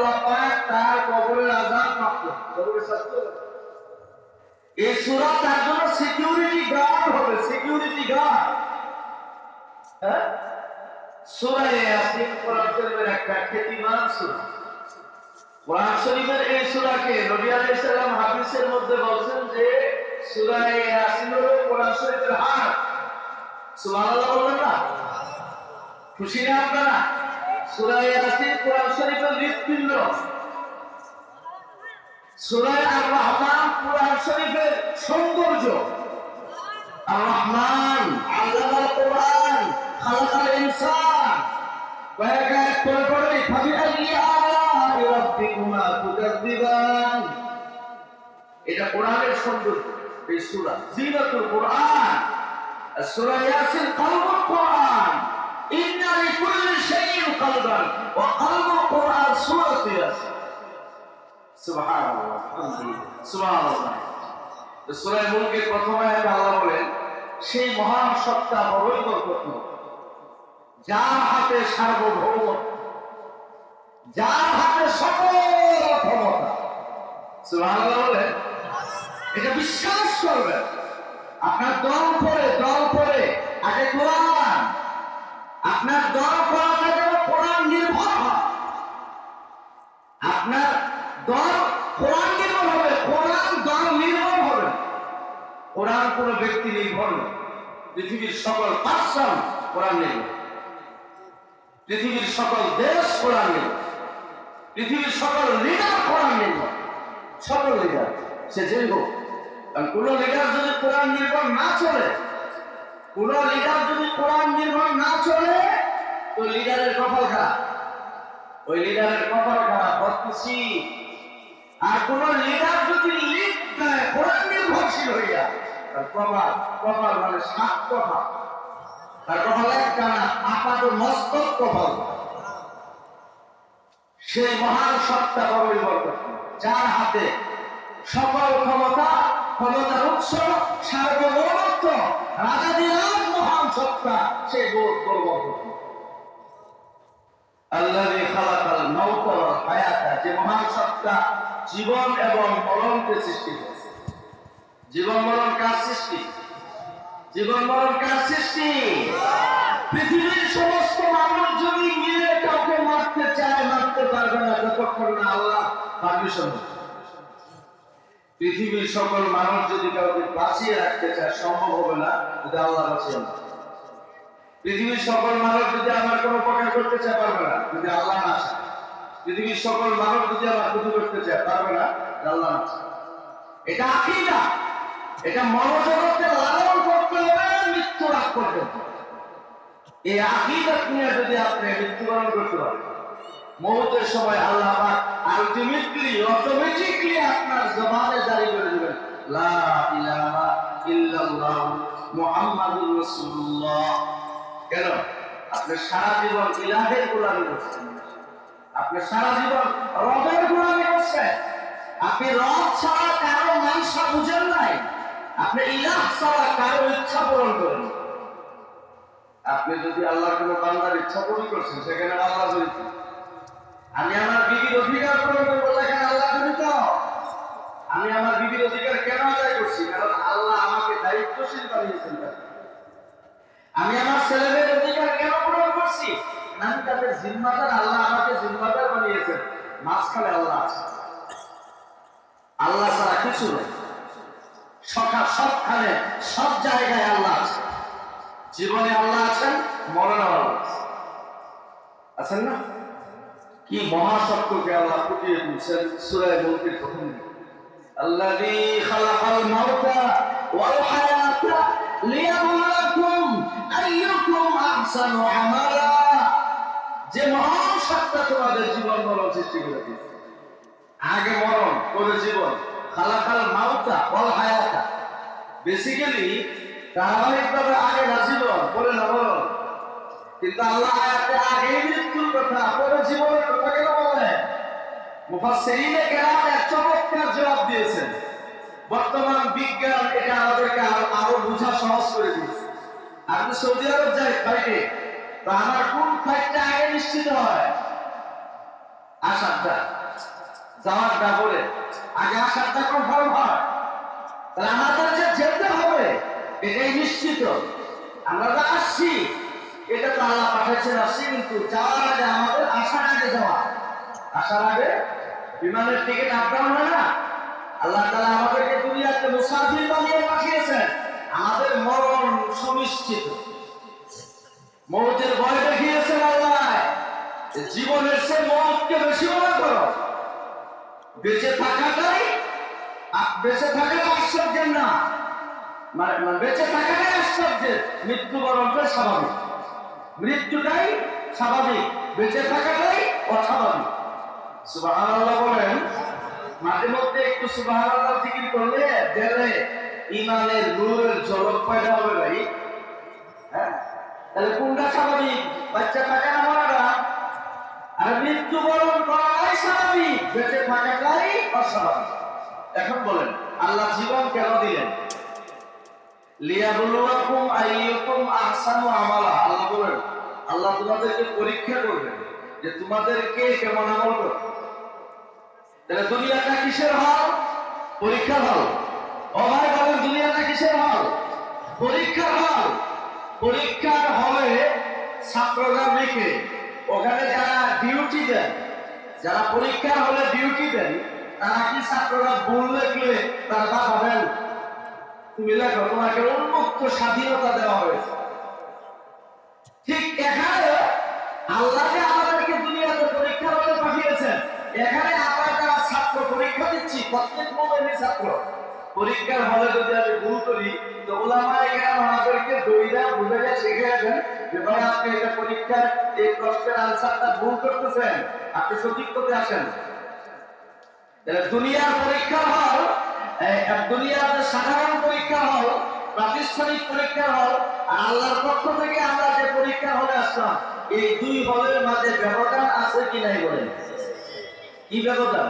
আল্লাহ পাক তার কবরের আযাব মাফ করবেন, কবরের শাস্তি। এই সূরা তার জন্য সিকিউরিটি গার্ড হবে, সিকিউরিটি গার্ড। হ্যাঁ, সূরা ইয়াসিন কোরআন শরীফের একটা খ্যাতিমান সূরা। কোরআন শরীফের এই সূরাকে নবী আলাইহিস সালাম হাদিসের মধ্যে বলেন যে সূরা ইয়াসিন হলো কোরআন শরীফের হাড়। সুবহানাল্লাহ বলবেন না? খুশি না আপনারা? সূরা ইয়াসিন কোরআন শরীফের হৃৎপিণ্ড। সূরা আর রহমান কোরআন শরীফের সৌন্দর্য। আর রহমান আল্লামাল কোরআন খালাকাল ইনসান। কয়েক করে পড়ে ফাবিআইয়ি আলাই রাব্বিকুমা তুকাযযিবান। এটা কোরআনের সৌন্দর্য। এই সূরা জিনাতুল কোরআন। আর সূরা ইয়াসিন কলবুল কোরআন। ইন্না লিকুল্লি শাইইন কলবান ওয়া কলবুল কোরআন সূরাতুল ইয়াসিন। সুবহানাল্লাহ, আলহামদুলিল্লাহ, সুবহানাল্লাহ। সূরা মুলকের প্রথম আয়াতে আল্লাহ বলেন, সেই মহান সত্তা বড়ই বরকতময়, যার হাতে সার্বভৌমত্ব, যার হাতে সকল ক্ষমতা। সুবহানাল্লাহ বলেন। এটা বিশ্বাস করবেন। আপনার দল পড়ে আগে কোরআন, আপনার দল পড়াটা যেন কোরআন নির্ভর হয়। আপনার দল কোরআন নির্ভর হবে, কোরআন দল নির্ভর হবে। কোরআন কোন ব্যক্তি নির্ভর নয়। পৃথিবীর সকল পার্সন কোরআন নির্ভর, পৃথিবীর সকল দেশ কোরআন নির্ভর, পৃথিবীর সকল লিডার কোরআন নির্ভর, সকল লিডার সে যেই হোক। কারণ কোন লিডার যদি কোরআন নির্ভর না চলে, কোন লিডার যদি কোরআন নির্ভর না চলে, তো লিডারের কপাল খারাপ, ওই লিডারের কপাল খারাপ, বদনসিব। আর কোন লিডার যদি লিড দেয় কোরআন নির্ভরশীল হইয়া, তার কপাল মানে সাত কপাল, তার কপাল একটানা আপাত মস্তক কপাল। সেই মহান সত্তা বড়ই বরকতময়, যার হাতে সকল ক্ষমতার উৎস, সার্বভৌমত্ব, রাজাদিরাজ মহান সত্তা, সেই বড় বরকতময়। আল্লাযী খালাকাল মাউতা ওয়াল হায়াতা, যে মহান সত্তা জীবন এবং মরণকে সৃষ্টি করেছে। জীবন মরণ কার সৃষ্টি? জীবন মরণ কার সৃষ্টি? পৃথিবীর সমস্ত মানুষ যদি মিলে কাউকে মারতে চায়, মারতে পারবে না যতক্ষণ না আল্লাহ পারমিশন দেয়। পৃথিবীর সকল মানুষ যদি কাউকে বাঁচিয়ে রাখতে চায়, সম্ভব হবে না যদি আল্লাহ বাঁচিয়ে না। পৃথিবীর সকল মানুষ যদি আমার কোনো উপকার করতে চায়, পারবে না যদি আল্লাহ না চায়। পৃথিবীর সকল মানুষ যদি আমার ক্ষতি করতে চায়, পারবে না যদি আল্লাহ না চায়। এটা আকীদা, এটা মনোজগতে লালন করতে হবে মৃত্যুর আগ পর্যন্ত। এই আকীদা নিয়ে যদি আপনি মৃত্যুবরণ করতে পারেন, মওতের সময় আল্লাহ পাক আলটিমেটলি অটোমেটিকলি আপনার জবানে জারি করে দিবেন, লা ইলাহা ইল্লাল্লাহ মুহাম্মাদুর রাসূলুল্লাহ। কেন? আপনি সারা জীবন ইলাহের গোলামি করছেন, আপনি সারা জীবন রবের গোলামি করছেন। আপনি রব ছাড়া কারো মানসা বুঝেন নাই, আপনি ইলাহ ছাড়া কারো ইচ্ছা পূরণ করেন। আপনি যদি আল্লাহর কোনো বান্দার ইচ্ছা পূরণ করছেন, সেখানে আল্লাহ জড়িত। আমি আমার বিবির অধিকার পূরণ করবো, এখানে আল্লাহ জড়িত। আমি আমার বিবির অধিকার কেন আদায় করছি? কারণ আল্লাহ আমাকে দায়িত্বশীল বানিয়েছেন। আমি আমার ছেলেদের অধিকার কেন পূরণ করছি? আমি তাদের জিম্মাদার, আল্লাহ আমাকে জিম্মাদার বানিয়েছেন। মাঝখানে আল্লাহ আছে, আল্লাহ ছাড়া কিছু নেই। সবখানে সব জায়গায় আল্লাহ আছে। জীবনে আল্লাহ আছেন, মরণে আল্লাহ আছেন না? কি মহাসত্যকে আল্লাহ ফুটিয়ে তুলছেন সূরা মুলকের প্রথম দিকে। আল্লাযী খালাকাল মাউতা ওয়াল হায়াতা লিয়াবলুয়াকুম আইয়ুকুম আহসানু আমালা। যে মহান সত্তা তোমাদের জীবন মরণ সৃষ্টি করে দিয়েছে, আগে মরণ পরে জীবন। খালাকাল মাউতা ওয়াল হায়াতা, বেসিক্যালি ধারাবাহিকভাবে আগে না জীবন পরে না মরণ। কিন্তু আল্লাহ আয়াতে আগে মৃত্যুর কথা পরে জীবনের কথা কেন বলেন? মুফাসসিরিনে কেরাম এক চমৎকার জবাব দিয়েছেন। বর্তমান বিজ্ঞান এটা আমাদেরকে আরো বোঝা সহজ করে দিয়েছে। আপনি সৌদি আরব যাই ফ্লাইটে, তো আমার কোন ফ্লাইটটা আগে নিশ্চিত হয়? আসামটা যাওয়ারটা করে আগে আসারটা কনফার্ম হয়। তাহলে আমাদের যে যেতে হবে এটাই নিশ্চিত। আমরা তো আসছি, এটা তো আল্লাহ পাঠাচ্ছেন আসছি, কিন্তু যাওয়ার আগে আমাদের আসার আগে যাওয়া, আসার আগে বিমানের টিকিট আপ ডাউন হয় না। আল্লাহ তাআলা আমাদেরকে দুনিয়াতে মুসাফির বানিয়ে পাঠিয়েছেন। আমাদের মরণ সুনিশ্চিত, মৌতের ভয় দেখিয়েছেন আল্লাহ। জীবনের সে মৌতকে বেশি মনে করো। বেঁচে থাকাটাই আশ্চর্যের না, বেঁচে থাকাটাই আশ্চর্যের, মৃত্যুবরণটাই স্বাভাবিক। মৃত্যুটাই স্বাভাবিক, বেঁচে থাকাটাই অস্বাভাবিক। সুবহানাল্লাহ বলেন। মাঝে মধ্যে একটু সুবহানাল্লাহ জিকির করলে দিলে ঈমানের নূরের ঝলক পয়দা হবে ভাই। হ্যাঁ, তাহলে কোনটা স্বাভাবিক? বাচ্চা থাকা না মরাটা? আর মৃত্যুবরণ করাটাই স্বাভাবিক, বেঁচে থাকাটাই অস্বাভাবিক। এখন বলেন আল্লাহ জীবন কেন দিলেন? লিয়াবলুয়াকুম আইয়ুকুম আহসানু আমালা। আল্লাহ বলেন আল্লাহ তোমাদেরকে পরীক্ষা করবেন যে তোমাদের কে কেমন আমল করে। তাহলে দুনিয়াটা কিসের হল? পরীক্ষার হল। ও ভাই বলেন দুনিয়াটা কিসের হল? পরীক্ষার হল। পরীক্ষার হলে ছাত্ররা লিখে, ওখানে যারা ডিউটি দেন, যারা পরীক্ষার হলে ডিউটি দেন, তারা কি ছাত্ররা ভুল লিখলে তারা ভাবেন তুমি লেখো, তোমাকে উন্মুক্ত স্বাধীনতা দেওয়া হয়েছে। ঠিক এখানে আল্লাহ যে আমাদেরকে দুনিয়াতে পরীক্ষা হলে পাঠিয়েছেন, এখানে আমরা যারা ছাত্র পরীক্ষা দিচ্ছি, প্রত্যেক মুমিনের ছাত্র পরীক্ষার হলে যদি আমি ভুল করি, তো উলামায়ে কেরাম আমাদেরকে দইরা বুঝাইয়া শিখিয়ে দেন যে ভাই আপনি এটা পরীক্ষার এই প্রশ্নের আনসারটা ভুল করতেছেন, আপনি সঠিক করতে আসেন। দুনিয়ার পরীক্ষা হল, দুনিয়ার সাধারণ পরীক্ষা হল, প্রাতিষ্ঠানিক পরীক্ষা হল, আর আল্লাহর পক্ষ থেকে আমরা যে পরীক্ষা হলে আসলাম, এই দুই হলের মাঝে ব্যবধান আছে কি নাই বলেন? কি ব্যবধান?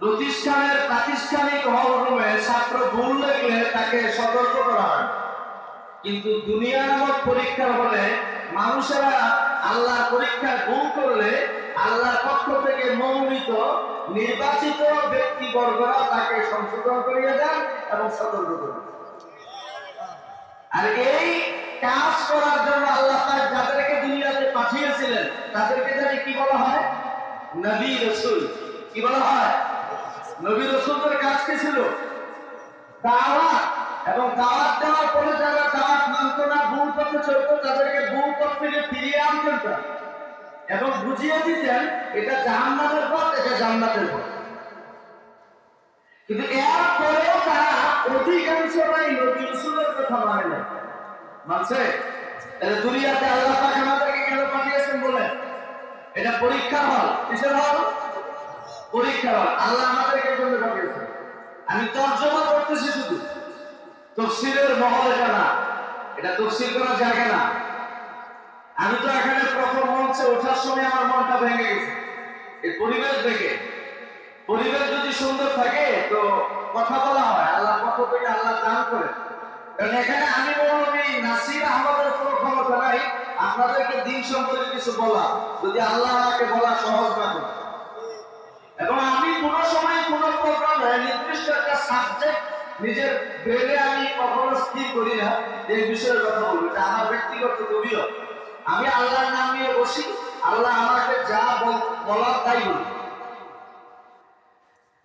প্রতিষ্ঠানের প্রাতিষ্ঠানিক হল রুমে ছাত্র ভুল লিখলে তাকে সতর্ক করা হয়, কিন্তু দুনিয়া নামক পরীক্ষার হলে মানুষেরা আল্লাহর পরীক্ষায় ভুল করলে আল্লাহর পক্ষ থেকে মনোনীত নির্বাচিত ব্যক্তিবর্গরা তাকে সংশোধন করিয়ে দেন এবং সতর্ক করেন। আর এই কাজ করার জন্য আল্লাহ পাক যাদেরকে দুনিয়াতে পাঠিয়েছিলেন তাদেরকে জানি কি বলা হয়? নবী রাসূল। কি বলা হয়? নবী রাসূলদের কাজ কি ছিল? দাওয়াত। এবং দাওয়াত দেওয়ার পরে যারা দাওয়াত মানত না, ভুল পথে চলতো, তাদেরকে ভুল পথ থেকে ফিরিয়ে আনতেন এবং বুঝিয়ে দিতেন এটা জাহান্নামের পথ, এটা জান্নাতের পথ। কিন্তু এরপরেও তারা অধিকাংশরাই নবী রাসূলের কথা মানে না। মানছে? তাহলে দুনিয়াতে আল্লাহ পাক আমাদেরকে কেন পাঠিয়েছেন বলেন? এটা পরীক্ষা হল। কিসের হল? পরীক্ষা হল। আল্লাহ আমাদেরকে জন্য পাঠিয়েছেন। আমি তর্জমা করতেছি শুধু, তাফসীরের মহল এটা না, এটা তাফসীর করার জায়গা না। আমি তো এখানে প্রথম মঞ্চে ওঠার সময় আমার মনটা ভেঙে গেছে এই পরিবেশ দেখে। পরিবেশ যদি সুন্দর থাকে তো কথা বলা হয়, আল্লাহ পক্ষ থেকে আল্লাহ দান করে। কারণ এখানে আমি মৌলভী নাসির আহমদের কোনো ক্ষমতা নাই আপনাদেরকে দিন সম্পর্কে কিছু বলা, যদি আল্লাহ আমাকে বলা সহজ না করে। এবং আমি কোনো সময় কোনো প্রোগ্রাম নির্দিষ্ট একটা সাবজেক্ট নিজের ব্রেনে আমি কখনো স্থির করি না এই বিষয়ের কথা বলবো। এটা আমার ব্যক্তিগত অভিযোগ। আমি আল্লাহর নাম নিয়ে বসি, আল্লাহ আমাকে যা বলার তাই বলি।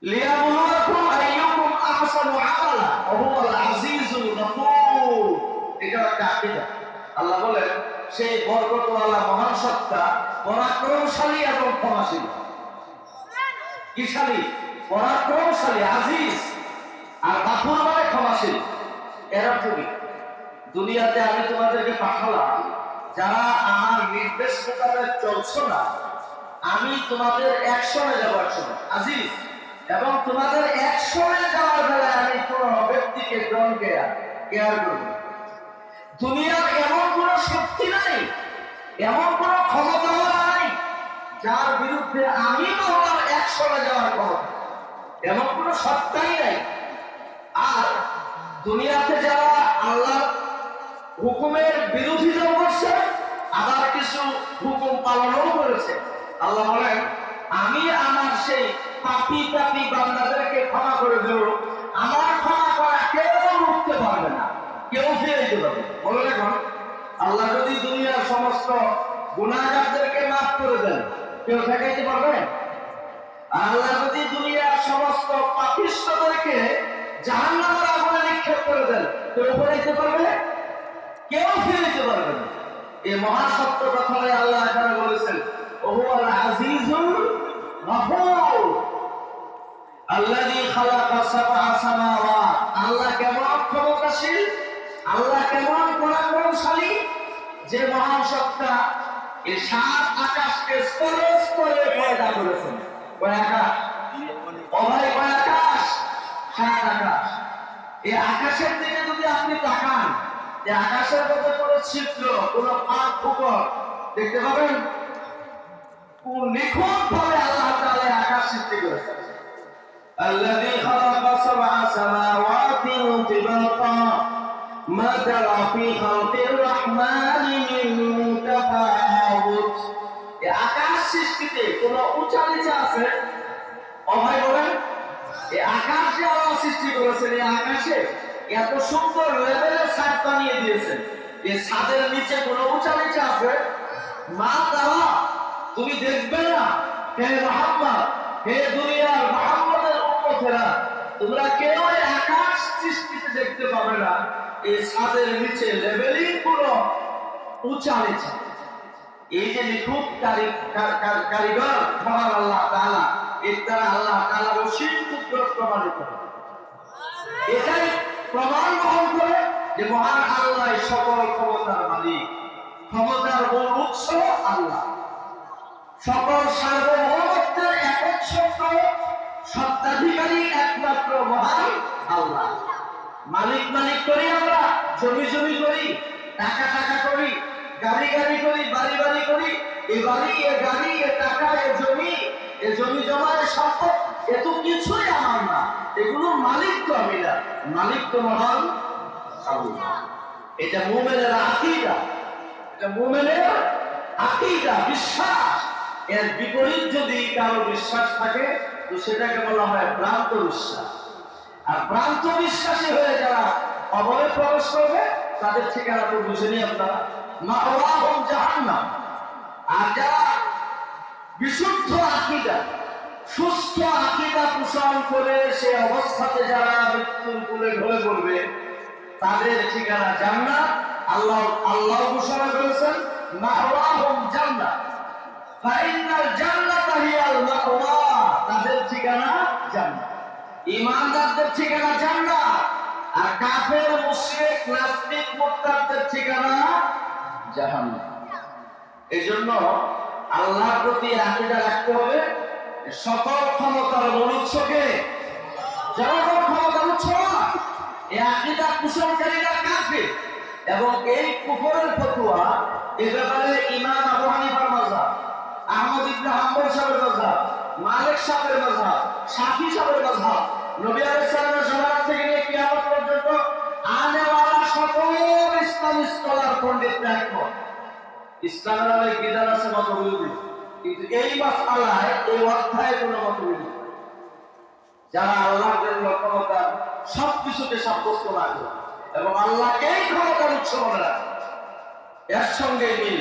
লিয়াবলুয়াকুম আইয়ুকুম আহসানু আমালা ওয়া হুয়াল আজিজুল গফুর। এটা একটা আকীদা। আল্লাহ বলেন সেই বরকতওয়ালা মহান সত্তা পরাক্রমশালী এবং ক্ষমাশীল। কিশালী? পরাক্রমশালী, আজিজ। আর গফুর মানে ক্ষমাশীল। এর অর্থ কি? দুনিয়াতে আমি তোমাদেরকে পাঠালাম, যারা আমার নির্দেশ মোতাবেক চলছো না, আমি তোমাদের অ্যাকশনে যাবো, অ্যাকশনে আজিজ। এবং তোমাদের অ্যাকশনে যাওয়ার বেলায় আমি কোন ব্যক্তিকে ডোন্ট কেয়ার করব। দুনিয়ার এমন কোন শক্তি নাই, এমন কোন ক্ষমতা নাই যার বিরুদ্ধে আমি তোমার অ্যাকশনে যাওয়ার ক্ষমতা, এমন কোন সত্তাই নাই। আর দুনিয়াতে যারা আল্লাহ হুকুমের বিরোধিতা করছে, আবার কিছু হুকুম পালনও করেছে, আল্লাহ বলেন আমি আমার সে সেই পাপী তাপী বান্দাদেরকে ক্ষমা করে দেব, আমার ক্ষমা করা কেউ রুখতে পারবে না, কেউ ফিরে দিতে পারবে। বলে রাখুন, আল্লাহ যদি দুনিয়ার সমস্ত গুনাহগারদেরকে মাফ করে দেন, কেউ ঠেকাইতে পারবে? আল্লাহ যদি দুনিয়ার সমস্ত পাপিষ্ঠদেরকে জাহান্নামের আগুনে নিক্ষেপ করে দেন, কেউ উপরে যেতে পারবে? কেউ ফিরে যেতে পারবে না। এই মহা সত্য কথাই আল্লাহ এখানে বলেছেন, ওহুয়াল আজিজুল গফুর আল্লাযী খালাকা সাবআ সামাওয়াত। আল্লাহ কেমন ক্ষমতাশীল, আল্লাহ কেমন পরাক্রমশালী, যে মহান সত্তা এই সাত আকাশকে স্তরে স্তরে পয়দা করেছেন। কয় আকাশ? ও ভাই, কয় আকাশ? সাত আকাশ। এই আকাশের দিকে যদি আপনি তাকান, এই আকাশের মধ্যে কোনো ছিদ্র, কোনো ফাঁক ফোকর দেখতে পাবেন? কোন নিখুঁত ভাবে আল্লাহ তাআলা আকাশ সৃষ্টি করেছেন। الذي خلق سبع سماوات طباقا ما ترى في خلق الرحمن من تفاوت। এই আকাশ সৃষ্টিতে কোন উঁচা নিচা আছে? ভাই বলেন, এই আকাশ যে আল্লাহ সৃষ্টি করেছেন, এই আকাশে এত সুন্দর লেভেলের ছাদ বানিয়ে দিয়েছেন, এই ছাদের নিচে কোন উঁচা নিচা আছে? মা তারা, তুমি দেখবে না হে মুহাম্মদ, হে দুনিয়ার মুহাম্মদের উম্মতেরা, তোমরা কেউ এই আকাশ সৃষ্টিতে দেখতে পাবে না এই ছাদের নিচে লেভেলিং পুরো উঁচা নিচা। এই যে নিখুঁত কারিগর মহান আল্লাহ তাআলা, এর দ্বারা আল্লাহ তাআলা অসীম কুদরত প্রমাণিত হয়। এটাই প্রমাণ বহন করে যে মহান আল্লাহ সকল ক্ষমতার মালিক, ক্ষমতার মূল উৎস আল্লাহ, সকল সার্বভৌমত্বের একক সত্তা, সত্তাধিকারী একমাত্র মহান আল্লাহ। মালিক মালিক করি আমরা, জমি জমি করি, টাকা টাকা করি, গাড়ি গাড়ি করি, বাড়ি বাড়ি করি, এ বাড়ি এ গাড়ি এ টাকা এ জমি জমা এ সম্পদ, এত কিছুই আমার না, এগুলো মালিক তো আমি না, মালিক তো মহান আল্লাহ। এটা মুমিনের আকীদা, এটা মুমিনের আকীদা, বিশ্বাস। এর বিপরীত যদি কারো বিশ্বাস থাকে তো সেটাকে বলা হয় ভ্রান্ত বিশ্বাস। আর ভ্রান্ত বিশ্বাসী হয়ে যারা কবরে প্রবেশ করবে তাদের ঠিকানা তো বুঝেনি আপনারা, মাওয়াহুম জাহান্নাম। আর যারা বিশুদ্ধ আকীদা, সুস্থ আকীদা পোষণ করে সে অবস্থাতে যারা মৃত্যুর কোলে ঢলে পড়বে তাদের ঠিকানা জান্নাত। আল্লাহ ঘোষণা করেছেন মাওয়াহুম জান্নাত, ফাইনাল জান্নাতা হিয়াল মাওয়া, তাদের ঠিকানা জান্নাত। ঈমানদারদের ঠিকানা জান্নাত, আর কাফের মুশরিক নাস্তিক মুরতাদদের ঠিকানা জাহান্নাম। এজন্য আল্লাহর প্রতি আকীদা রাখতে হবে, সকল ক্ষমতার মূল উৎসকে, জনগণ ক্ষমতার উৎস এই আকীদা পোষণকারীরা কাফের। এবং এই কুফরের ফতোয়া এ ব্যাপারে ইমাম আবু হানিফার মাযহাব, আহমদ ইবনে হাম্বল সাহেবের মাযহাব, মালিক সাহেবের মাযহাব, শাফি সাহেবের মাযহাব, নবী আলাইহিস সালামের জামাত থেকে নিয়ে কিয়ামত পর্যন্ত আনেওয়ালা সকল ইসলামী স্কলার পণ্ডিতরা একমত। ইসলামের অনেক বিধান আছে মতবিরোধী, কিন্তু এই মাসআলায় এই অধ্যায়ে কোনো মতবিরোধী নেই। যারা আল্লাহর জন্য ক্ষমতা সবকিছুকে সাব্যস্ত রাখে এবং আল্লাহকেই ক্ষমতার উৎস মনে রাখে, এর সঙ্গে মিল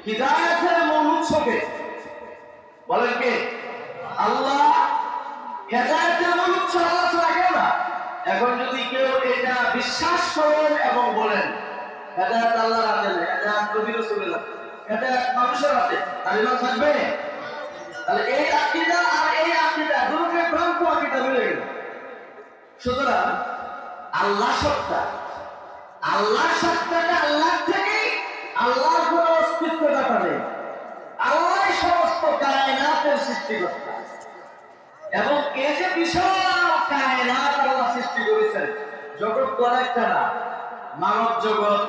হিদায়াতের মূল উৎসকে বলেন কে? আল্লাহ। হেদায়েতের মূল উৎস আল্লাহ ছাড়া কেউ না। এখন যদি কেউ এটা বিশ্বাস করেন এবং বলেন হেদায়েত আল্লাহর হাতে নেই, হেদায়েত নবী রাসূলের হাতে, হেদায়েত মানুষের হাতে, তাহলে ইমান থাকবে? তাহলে এই আকীদা আর এই আকীদা দুটোকে ভ্রান্ত আকীদা মিলে গেল। সুতরাং আল্লাহ সত্তা, আল্লাহ সত্তাটা আল্লাহ থেকে, আল্লাহর কোনো অস্তিত্ব ব্যাপার নেই। আল্লাহ সমস্ত কায়নাতের সৃষ্টিকর্তা এবং এই যে বিশাল কায়নাত আল্লাহ সৃষ্টি করেছেন, জগৎ তো একটা না, মানব জগৎ,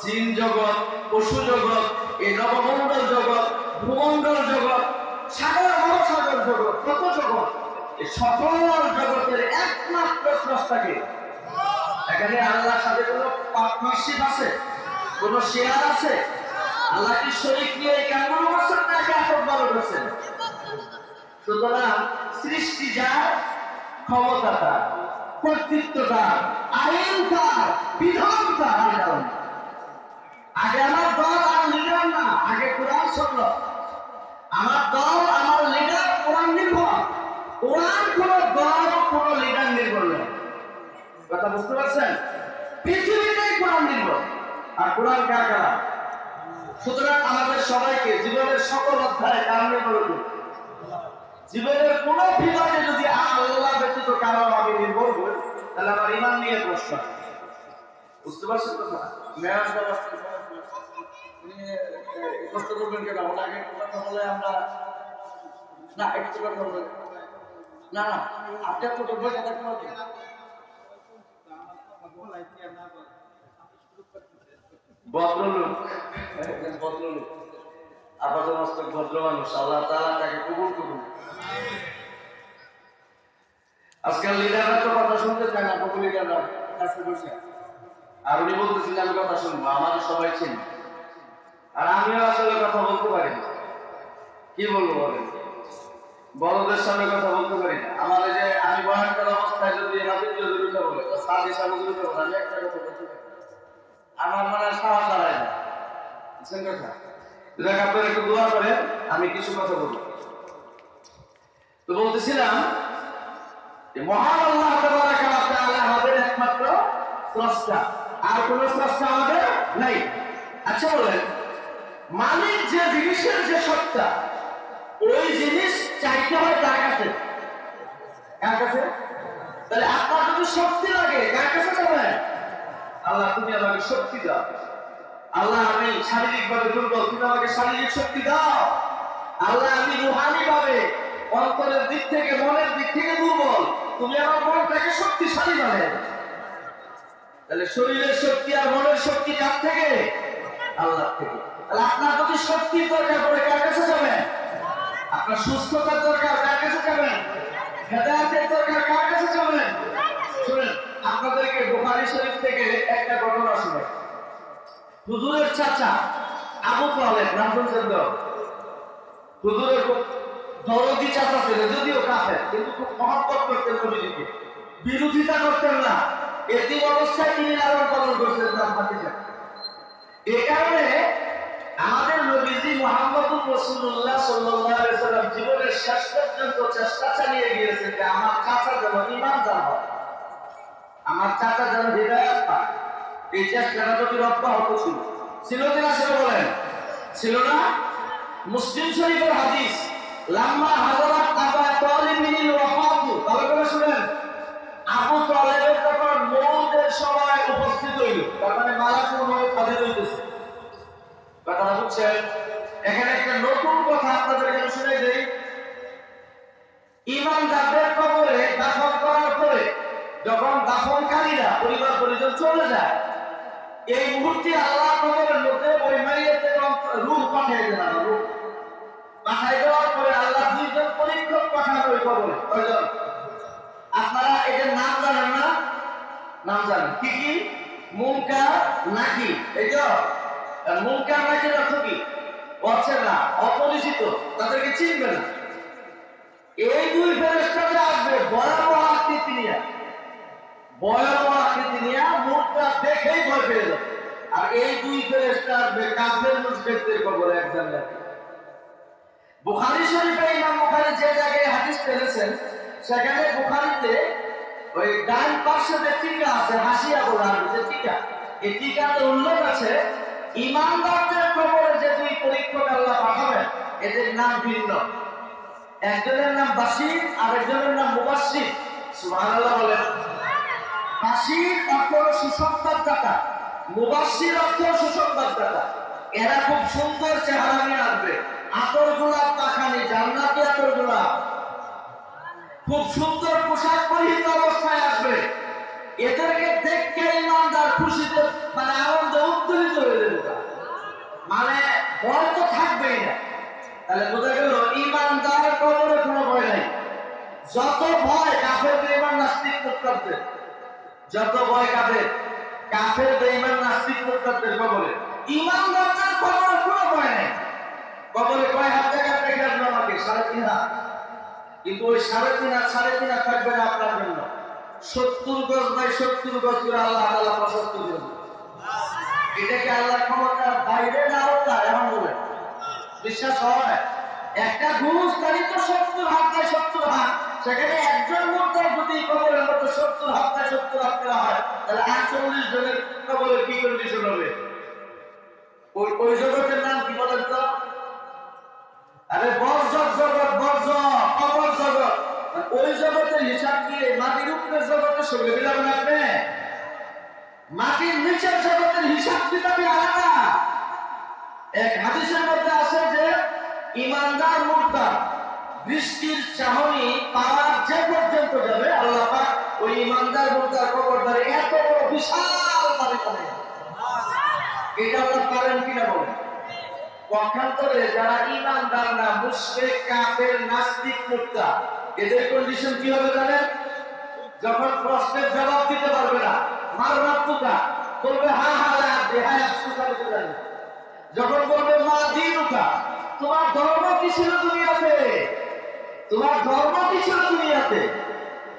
জিন জগৎ, পশু জগৎ, এই নবমণ্ডল জগৎ, ভূমণ্ডল জগৎ, সাগর মহাসাগর জগৎ, কত জগৎ, এই সকল জগতের একমাত্র স্রষ্টাকে। এখানে আল্লাহর সাথে কোনো পার্টনারশিপ আছে, কোনো শেয়ার আছে? আল্লাহ কি শরীক নিয়ে কেমন করছেন নাকি আপন বড় করছেন? সুতরাং সৃষ্টি যার, ক্ষমতা তার, কর্তৃত্ব তার, আইন তার, বিধান তার। আগে আমার দল আর লিডার না, আগে কোরআন শব্দ। আমার দল আমার লিডার কোরআন নির্ভর। কোরআন কোন দল কোন লিডার নির্ভর নয়। কথা বুঝতে পারছেন? পৃথিবীটাই কোরআন নির্ভর, আর কোরআন কার কালাম। সুতরাং আমাদের সবাইকে জীবনের সকল অধ্যায়ে কার নির্ভর করুন। জীবনের কোন বিভাগে যদি আল্লাহ ব্যতীত কারো আমি নির্ভর করি, তাহলে আমার ইমান নিয়ে প্রশ্ন। বুঝতে পারছেন কথা? মেয়াজ কষ্ট করবেন কেন? ওনাকে কথা বলে আমরা না একটু কথা বলে না না আপনি একটু বসে থাকতে পারবেন। ভদ্রলোক, ভদ্রলোক, আপাতমস্তক ভদ্র মানুষ, আল্লাহ তাআলা তাকে কবুল করুন। আজকাল লিডাররা তো কথা শুনতে চায় না, বহু লিডাররা কাছে বসে, আর উনি বলতেছেন আমি কথা শুনবো, আমাদের সবাই চিনি, আর আমিও আসলে কথা বলতে পারি না। কি বলবো বলেন? বড়দের সামনে কথা বলতে পারি না। আমার এই যে আমি বয়ান করা অবস্থায় যদি হাবিব জরুরিটা বলে, সাদ হিসাবে জরুরিটা বলে, আমি একটা কথা বলতে পারি, আমার মানে সাহস হারায় না। বুঝছেন কথা? দেখ আপনারা একটু দোয়া করেন, আমি কিছু কথা বলবো। তো বলতেছিলাম যে মহান আল্লাহ তাবারাকা ওয়া তাআলা আমাদের একমাত্র স্রষ্টা, আর কোন স্রষ্টা আমাদের নাই। আচ্ছা বলেন, মালিক যে জিনিসের যে সত্তা, ওই জিনিস চাইতে হয় কার কাছে? কার কাছে? তাহলে আপনার যদি শক্তি লাগে কার কাছে যাবেন? আল্লাহ তুমি আমাকে শক্তি দাও। আল্লাহ আমি শারীরিক ভাবে দুর্বল, তুমি আমাকে শারীরিক শক্তি দাও। আল্লাহ আমি রুহানি ভাবে অন্তরের দিক থেকে মনের দিক থেকে দুর্বল, তুমি আমার মনটাকে শক্তিশালী বানাও। তাহলে শরীরের শক্তি আর মনের শক্তি কার থেকে? আল্লাহ থেকে। তাহলে আপনার যদি শক্তির দরকার পড়ে কার কাছে যাবেন? আপনার সুস্থতার দরকার কার কাছে যাবেন? হেদায়েতের দরকার কার কাছে যাবেন? শুনেন, আপনাদেরকে বুখারী শরীফ থেকে একটা ঘটনা শোনাই। হুজুরের চাচা আবু তালেব, নাম শুনছেন তো? হুজুরের দরদি চাচা ছিলেন, যদিও কাফের, কিন্তু খুব মহব্বত করতেন নবীজিকে, বিরোধিতা করতেন না। এতিম অবস্থায় তিনি লালন পালন করতেন তার ভাতিজা। এই কারণে আমাদের নবীজি মুহাম্মদুর রাসূলুল্লাহ সাল্লাল্লাহু আলাইহি ওয়াসাল্লাম জীবনের শেষ পর্যন্ত চেষ্টা চালিয়ে গিয়েছেন যে আমার চাচা যেন ঈমানদার হয়, আমার চাচা যেন হিদায়াত পায়। এই চেষ্টাটা যদি অব্যাহত ছিল, ছিল কিনা সেটা বলেন? ছিল না? মুসলিম শরীফের হাদিস, লাম্মা হাজারাত আবা তালিব মিনাল ওয়াফাত, ভালো করে শুনেন, আবু তালেবের যখন মওতের সময় উপস্থিত হইল, তার মানে মালাকুল মওত হাজির হইতেছে। কথাটা বুঝছেন? এখানে একটা নতুন কথা আপনাদেরকে শুনে দেই। ঈমানদারদের কবরে দাফন করার পরে যখন দাফনকারীরা পরিবার পরিজন চলে যায়, এই মুহূর্তে আল্লাহ কবরের মধ্যে ওই মাইয়িতের রূহ পাঠিয়ে দেন। রূহ পাঠিয়ে দেওয়ার পরে আল্লাহ দুইজন পরীক্ষক পাঠান ওই কবরে। কয়জন? আপনারা এদের নাম জানেন না? নাম জানেন কি কি? মুনকার, নাকির। এই তো মুনকার নাকির অর্থ কি? অচেনা, অপরিচিত, তাদেরকে চিনবে না। এই দুই ফেরেশতা যে আসবে ভয়াবহ আকৃতি নিয়ে, ভয়াবহ আকৃতি নিয়ে, মুখটা দেখেই ভয় পেয়ে যাবে। আর এই দুই ফেরেশতা আসবে কাফের মুশরিকদের কবরে একজন লাগে। বুখারী শরীফে ইমাম বুখারী যে জায়গায় হাদিস পেয়েছেন, সেখানে বুখারীতে ওই ডান পাশে যে টিকা আছে, হাসিয়া বলা যে টিকা, এই টিকাতে উল্লেখ আছে ঈমানদারদের কবরে যে দুই পরীক্ষক আল্লাহ পাঠাবেন, এদের নাম ভিন্ন। একজনের নাম বাশীর, আর একজনের নাম মুবাশশির। সুবহানাল্লাহ বলেন। বাশীর অর্থ সুসংবাদদাতা, মুবাশশির অর্থ সুসংবাদদাতা। এরা খুব সুন্দর চেহারা নিয়ে আসবে, আতর গোলাপ পাখানি, জান্নাতি আতর গোলাপ, খুব সুন্দর পোশাক পরিহিত অবস্থায় আসবে। এদেরকে দেখে ঈমানদার খুশিতে মানে আনন্দে উত্তোলিত হয়ে যাবে, মানে ভয় তো থাকবেই না। তাহলে বোঝা গেল ঈমানদার কবরে কোনো ভয় নাই। যত ভয় কাফের বেঈমান নাস্তিক মুরতাদদের, যত ভয় কাফের বেঈমান নাস্তিক মুরতাদদের কবরে, ঈমানদারদের কবরে কোনো ভয় নাই। কবরে কয় হাত জায়গা থেকে আসবে আমাকে? 3.5 হাত। কিন্তু ওই 3.5 আর 3.5 থাকবে না আপনার জন্য। 70 গজ বাই 70 গজ করে আল্লাহ তাআলা প্রশস্ত করবেন। এটা কি আল্লাহর ক্ষমতার বাইরে না আওতা? এখন বলেন, বিশ্বাস হয়? একটা গুরুস্থানী তো 70 হাত বাই 70 হাত, সেখানে একজন মুর্দার যদি কবরের মতো 70 হাত বাই 70 হাত করা হয়, তাহলে 48 জনের কবরের কি কন্ডিশন হবে? ওই জগতের নাম কি বলেন তো? আরে বর্জক জগৎ, কবর জগৎ। ওই জগতের হিসাব দিয়ে মাটির উপরের জগতের সঙ্গে মিলাবেন আপনি? মাটির নিচের জগতের হিসাব কিতাবই আলাদা। এক হাদিসের মধ্যে আছে যে ইমানদার মুর্দা বৃষ্টির চাহনি পাওয়ার যে পর্যন্ত যাবে, আল্লাহ পাক ওই ইমানদার মুর্দার কবরটারে এত বড় বিশাল দাবি করে। এটা আপনারা পারেন কিনা বলেন? পক্ষান্তরে যারা ইমানদার না, মুশরিক, কাফের, নাস্তিক, মুর্তা, এদের কন্ডিশন কি হবে জানেন? যখন প্রশ্নের জবাব দিতে পারবে না, মার রাব্বুকা, বলবে হা হা লা বেহায় আফসোস আমি তো জানি। যখন বলবে মা দীনুকা, তোমার ধর্ম কি ছিল দুনিয়াতে, তোমার ধর্ম কি ছিল দুনিয়াতে,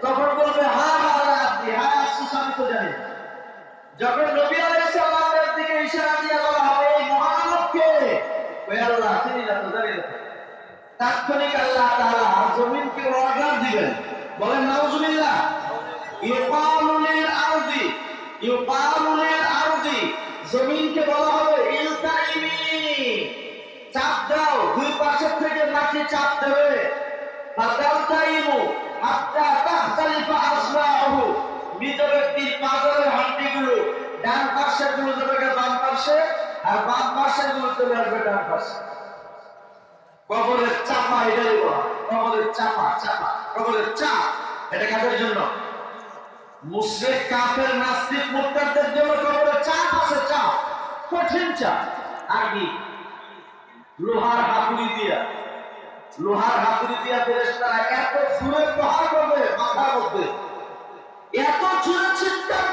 তখন বলবে হা হা লা বেহায় আফসোস আমি তো জানি। যখন নবী আলাইহিস সালামের দিকে ইশারা দিয়ে বলা হবে এই মহানবকে, ওই আল্লাহ তিনি না তো জানি না, তাৎক্ষণিক আল্লাহ তাআলা জমিনকে অর্ডার দিবেন। বলেন নাউজুবিল্লাহ। ইউকালু লিল আরদি, জমিনকে বলা হবে ইলতাইমি, চাপ দাও, দুই পাশ থেকে মাটি চাপ দেবে। ফাতালতাইমু হাত্তা তাখতালিফা আসবাহু, মৃত ব্যক্তির পাজরের হাড্ডিগুলো ডান পাশে গুলো যাবে বাম পাশে, আর বাম পাশে গুলো চলে আসবে ডান পাশে। কবরের চাপা, এটাই বলা কবরের চাপা। কবরের চাপ এটা কাদের জন্য? মুশরিক, কাফের, নাস্তিক, মুরতাদদের জন্য কবরের চাপ আছে, চাপ, কঠিন চাপ। আর কি? লোহার হাতুড়ি দিয়া ফেরেশতারা এত জোরে প্রহার করবে মাথার মধ্যে, এত জোরে চিৎকার